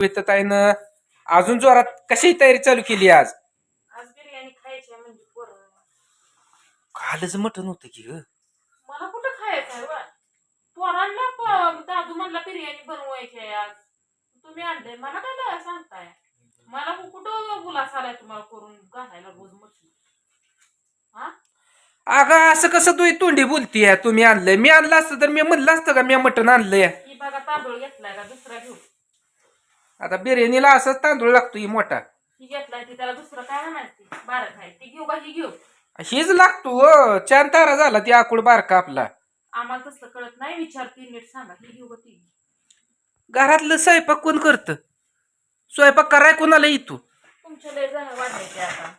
ताईनं अजून जोरात कशी तयारी चालू केली आज? आज बिर्याणी खायची आहे म्हणजे पोरं. कालच मटण होतं की ग. मला कुठं खायचं आहे वा पोरांना दादू म्हणला बिर्याणी बनवायची आहे आज. तुम्ही आणले मला काय सांगताय? मला कुठं बुलास आलाय तुम्हाला करून घालायला रोज मटण? हा अगं असं कसं तू तोंडी बोलतीय? तुम्ही आणलंय, मी आणलं असतं तर मी म्हणलं असतं का मी मटण आणलंय. ही बघा तांदूळ घेतलाय का दुसरा घेऊ? आता बिर्याणीला असंच तांदूळ लागतो ही मोठा. ही घेतलाय ती त्याला दुसरं काय म्हणायची बारक आहे ती घेऊ का ही घेऊ? हीच लागतो हो. 4 तारा झाला ती आकुड बारका आपला. आम्हाला तसलं कळत नाही विचारती नीट सांगा ही घेऊ का ती? घरातलं स्वयंपाक कोण करतं? स्वयंपाक कराय कोणाला येतो? तुमच्या लय जण वाढायचे आता.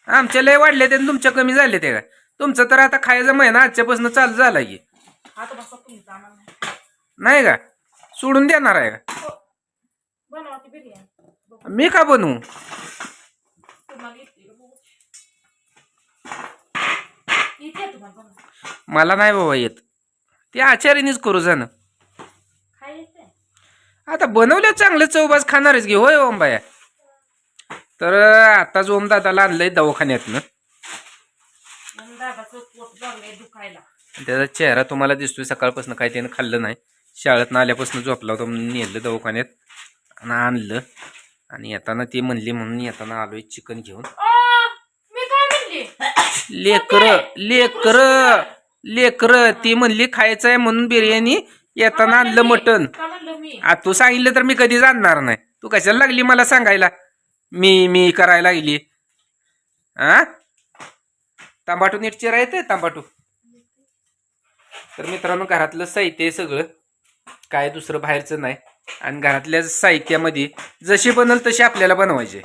आमच्या लय वाढले ते तुमच्या कमी झाले ते काय? तुमचं तर आता खायचा महिना आजच्यापासून चालू झाला की. आता बसा तुम्ही आम्हाला नाही का? सोडून देणार आहे का? बनवा ती बिर्याणी. मी का बनवू? तुम्हाला येते का बघू? येते तुम्हाला बनवा? मला नाही बाबा येत. ते आचार्यानेच करू जाणं. काय येते? आता बनवल्या चांगलं चौबाज खाणारच घे होय ओमबाया. तर आताच ओम दादाला आणलंय दवाखान्यातनं. दादाचं पोट लागलंय दुखायला. त्याचा चेहरा तुम्हाला दिसतोय सकाळपासून काय त्यानं खाल्लं नाही. शाळेतनं आल्यापासून झोपला होता म्हणून नेलं दवाखान्यात आणि आणलं. आणि येताना ती म्हणली म्हणून येताना आलोय चिकन घेऊन. मी काय म्हणली? लेकर ती म्हणली खायचं आहे म्हणून बिर्याणी येताना आणलं मटण. तू सांगितलं तर मी कधी जाणणार नाही. तू कशाला लागली मला सांगायला? मी करायला लागली. हा तांबाटू नीट चिरा येते तांबाटू. तर मित्रांनो घरातलं साहित्य सगळं काय दुसरं बाहेरचं नाही. आणि घरातल्या साहित्यामध्ये जशी बनल तशी आपल्याला बनवायचे.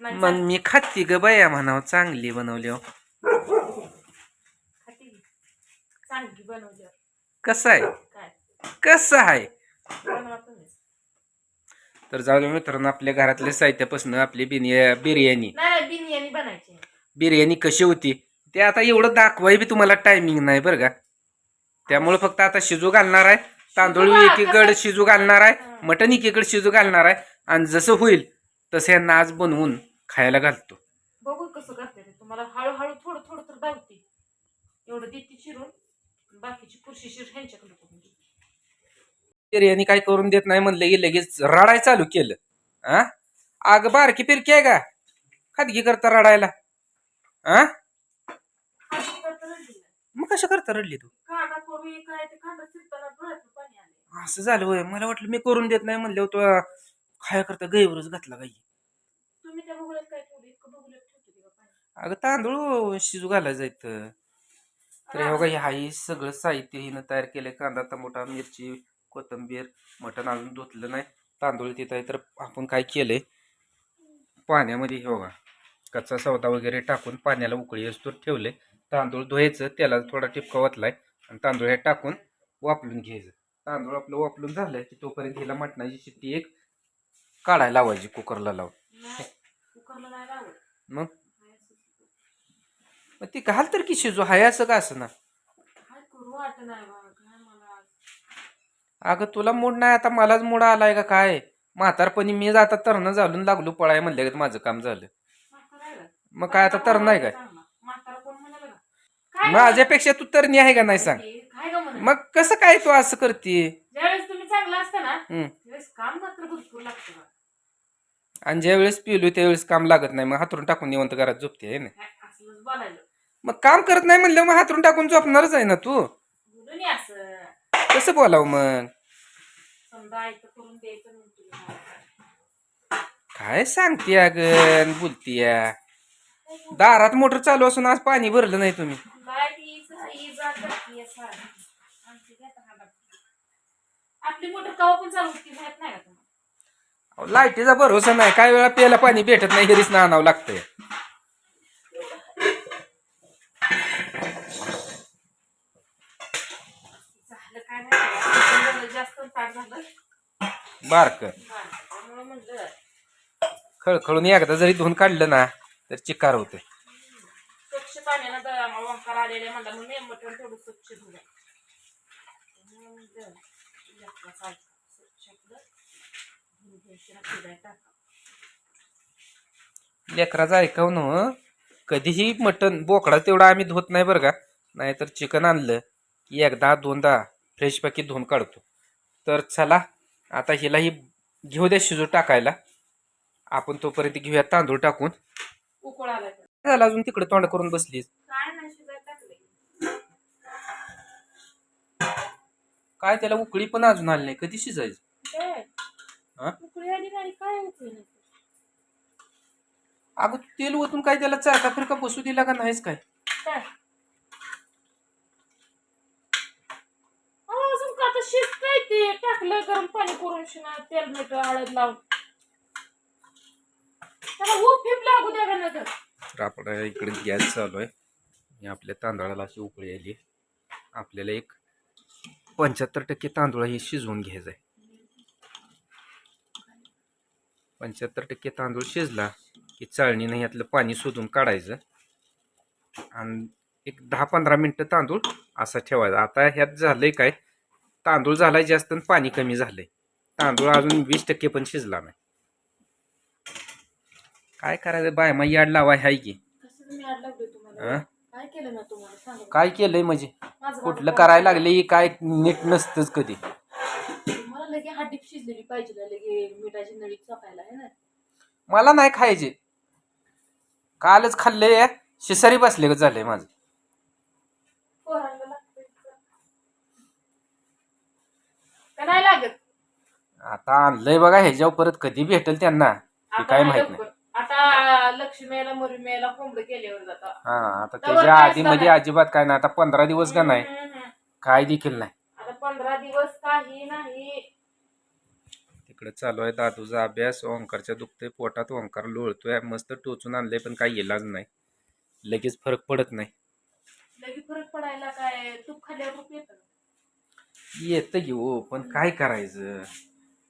मग मी खाती ग बया म्हणावं चांगली बनवली हो. कसं आहे? तर जाऊ दे मित्रांनो आपल्या घरातल्या साहित्यापासून आपली बिर्याणी कशी होती ते आता एवढं दाखवाय बी तुम्हाला टायमिंग नाही बरं का. त्यामुळे फक्त आता शिजू घालणार आहे. तांदूळ एकीकडे शिजू घालणार आहे, मटण एकीकडे शिजू घालणार आहे. आणि जसं होईल तसं यांना आज बनवून खायला घालतो. बघू कसं करते तुम्हाला हळूहळू थोडं थोडं तर दावते. एवढं देते चिरून बाकीची कुर्शी शिर ह्यांच्याकडे करून देते. बिर्याणी काय करून देत नाही म्हणलं की लगेच रडाय चालू केलं. हा अग बारकी फिरकी आहे का? खादगी करता रडायला. हा मग कशा करता रडली तू? असं झालं होय. मला वाटलं मी करून देत नाही म्हणलं तो खाया करता गैरच घातला काही. तुम्ही त्या बघूलात काय ठेवलं इतकं बघूलात ठेवते का पाणी? अगं तांदूळ शिजू घालायचं जायचं. तर हे बघा हे सगळं साहित्य हिनं तयार केलंय. कांदा टमाटा मिरची कोथिंबीर. मटण अजून धुतलं नाही. तांदूळ तिथं आहे तर आपण काय केलंय पाण्यामध्ये हे बघा कच्चा सौदा वगैरे टाकून पाण्याला उकळी असतो ठेवले. तांदूळ धुवायचं त्याला थोडा टिपका वतलाय आणि तांदूळ हे टाकून वापरून घ्यायचं. तांदूळ आपलं वापरून झालंय की तोपर्यंत हिला मटणाची शिट्टी एक काढायला लावायची कुकरला लावून. मग ती घाल तर की शिजू हाय असं का असं ना. अगं तुला मूड नाही आता मलाच मूड आलाय का काय? म्हातारपणी मी जाता तरण झालून लागलो पळाय म्हणले का माझं काम झालं. मग काय आता तरण नाही काय? माझ्यापेक्षा तू तरणी आहे का नाही सांग? मग कसं काय तू असं करते? आणि ज्या वेळेस पिलो त्यावेळेस काम लागत नाही मग हातरून टाकून निवंत घरात झोपते आहे ना. मग काम करत नाही म्हणलं मग हातरून टाकून झोपणारच आहे ना तू. कसं बोलावं मग? काय सांगते अगं बोलतीया? दारात मोटर चालू असून आज पाणी भरलं नाही तुम्ही. आपली मोटर कवा पण चालू होती माहित नाही का? लाईटीचा भरोसा नाही. काय वेळा प्यायला पाणी भेटत नाही घरीच ना आणावं लागतंय. बारक खळखळून एकदा जरी धुवून काढलं ना तर चिकार होते. स्वच्छ पाण्याला ओंकार आलेले म्हणला म्हणून मटण थोडं स्वच्छ धुवा. लेकराचं ऐकाव ना हो. कधीही मटण बोकडा तेवढा आम्ही धुत नाही बरं का. नाहीतर चिकन आणलं की एकदा दोनदा फ्रेश पैकी धुवून काढतो. तर चला आता हिलाही घेऊ द्या शिजू टाकायला. आपण तोपर्यंत घेऊया तांदूळ टाकून. उकळाला झालं अजून तिकडे तोंड करून बसलीस. काय नाही शिजायला टाकले. काय त्याला उकळी पण अजून आली नाही. कधी शिजायचं? हा? उकळी आली नाही काय उकळी नाही. अगं तू तेल ओतून काय त्याला चारका फिरका बसू दिला का नाहीच काय? काय अजून का आता शिजतंय ते टाकलं गरम पाणी करून शिना तेल मीठ हळद लावून त्याला उफीप लागू द्या का नंतर. तर आपण इकडे गॅस चालू आहे. आणि आपल्या तांदळाला अशी उकळी आली. आपल्याला एक 75% तांदूळ हे शिजवून घ्यायचं आहे. 75% तांदूळ शिजला की चाळणीने यातलं पाणी शोधून काढायचं आणि एक 10-15 मिनटं तांदूळ असा ठेवायचा. आता ह्यात झालंय काय, तांदूळ झालाय जास्त आणि पाणी कमी झालंय. तांदूळ अजून 20% पण शिजला नाही. काय करायचं बाय मग याड लावाय हाय की. कसं मी आड लागलोय तुम्हाला. काय केलं ना तुम्हाला सांगा. काय केलंय म्हणजे माझं कुठलं करायला लागले काय नीट नसतंच कधी. मला लगे हाडीप शिजलेली पाहिजे लगे मिठाची नळी चपायला आहे ना. मला नाही खायचे. कालच खाल्ले शिसारी बसले ग झालंय माझं. पोरांना लागतंय का नाही लागत. आता आणलंय बघा ह्याच्यावर परत कधी भेटेल त्यांना हे काय माहित नाही. आता लक्ष्मीला मुरमेला कोंबड केल्यावर जाता. हा आता त्याच्या आधी मध्ये अजिबात काय नाही. आता 15 दिवस का नाही काय देखील नाही. आता 15 दिवस काही नाही. तिकडे चालू आहे दादूचा अभ्यास. ओंकारच्या दुखतोय पोटात. ओंकार लोळतोय. मस्त टोचून आणलंय पण काही इलाज नाही. लगेच फरक पडत नाही. लगेच फरक पडायला काय तूप खाल्ल्यावर तूप येतं. येतं की हो पण काय करायचं.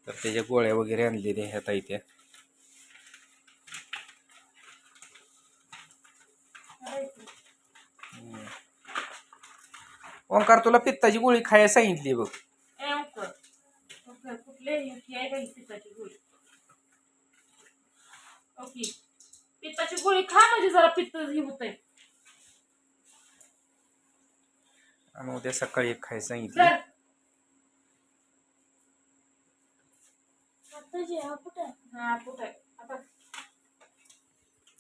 तर त्याच्या गोळ्या वगैरे आणलेल्या ह्या ताई. ओंकार तुला पित्ताची गोळी खायला सांगितली बघ. कुठले पित्ताची गोळी. ओके पित्ताची गोळी खा म्हणजे जरा पित्त हे होतंय. आणि उद्या सकाळी एक खायला सांगितली.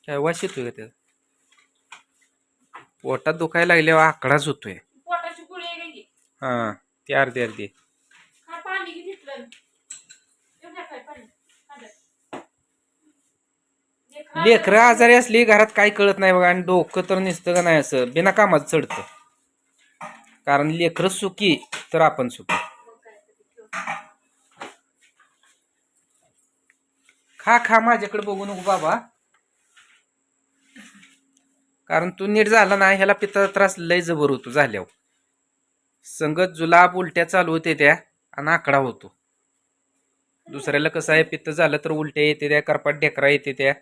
काय वास येतोय का त्याचा? पोटात दुखायला लागल्यावर आकडाच होतोय. पोटाची गोळी आहे की. हा ते अर्धी हा पाणी घेतलं. लेकरं आजारी असली घरात काय कळत नाही बघा. आणि डोकं तर नुसतं का नाही असं बिना कामात चढतं. कारण लेकरं सुखी तर आपण सुखी. खा माझ्याकडे बघू नको बाबा. कारण तू नीट झाला नाही ह्याला पित्ताचा त्रास लय जबर होतो झाल्यावर. संगत जुलाब उलट्या चालू होते त्या आणि आकडा होतो. दुसऱ्याला कसं आहे पित्त झालं तर उलट्या येते त्या करपाट ढेकरा येते त्या.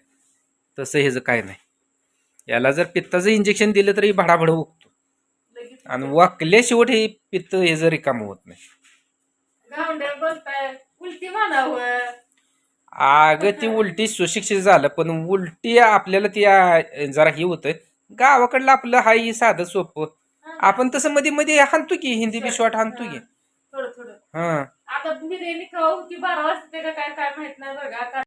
तसं ह्याचं काय नाही. याला जर पित्ताचं इंजेक्शन दिलं तरी भडाभड उगतो. आणि वाकल्या शेवट हे पित्त हे जर रिकाम होत नाही. उलटी म्हणावं. अगं ती उलटी सुशिक्षित झालं पण उलटी आपल्याला ती जरा हे होतंय. गावाकडलं आपलं हाय साधं सोपं. आपण तसं मध्ये मध्ये हाणतो की हिंदी बी शॉर्ट हाणतो की. थोडं हा आता बिर्याणी खाऊ की 12 वाजता काय काय माहित नाही बघा.